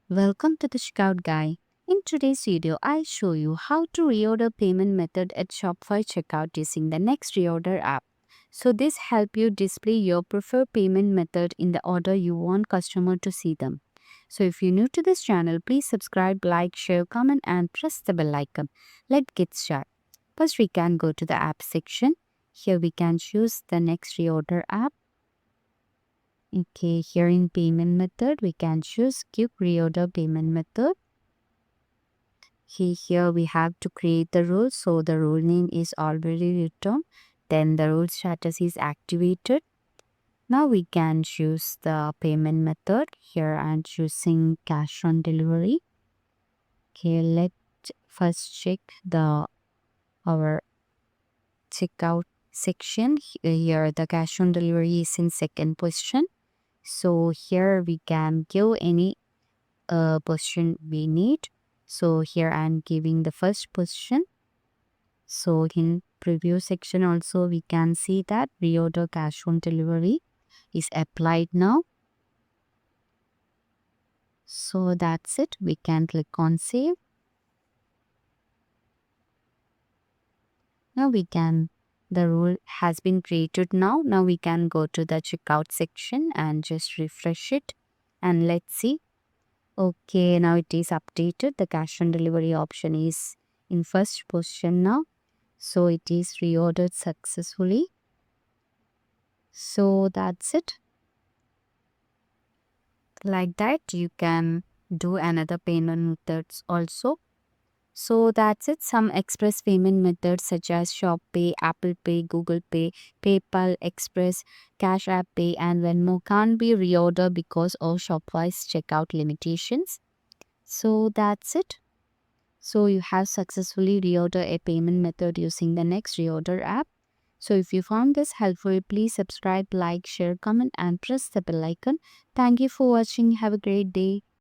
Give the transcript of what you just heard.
Welcome to the Checkout Guy. In today's video, I show you how to reorder payment method at Shopify checkout using the Next Reorder app. So this help you display your preferred payment method in the order you want customer to see them. So if you're new to this channel, please subscribe, like, share, comment and press the bell icon. Let's get started. First, we can go to the app section. Here we can choose the Next Reorder app. Okay, here in payment method, we can choose quick reorder payment method. Okay, here we have to create the rule. So the rule name is already written. Then the rule status is activated. Now we can choose the payment method. Here I'm choosing cash on delivery. Okay, let's first check our checkout section. Here the cash on delivery is in second position. So here we can give any position we need. So here I'm giving the first position. So in preview section also we can see that reorder cash on delivery is applied now. So that's it. We can click on save. Now the rule has been created now. Now we can go to the checkout section and just refresh it. And let's see. Okay, now it is updated. The cash on delivery option is in first position now. So it is reordered successfully. So that's it. Like that, you can do another payment methods also. So that's it. Some express payment methods such as Shop Pay, Apple Pay, Google Pay, PayPal, Express, Cash App Pay, and Venmo can't be reordered because of Shopify's checkout limitations. So that's it. So you have successfully reordered a payment method using the Next Reorder app. So if you found this helpful, please subscribe, like, share, comment and press the bell icon. Thank you for watching. Have a great day.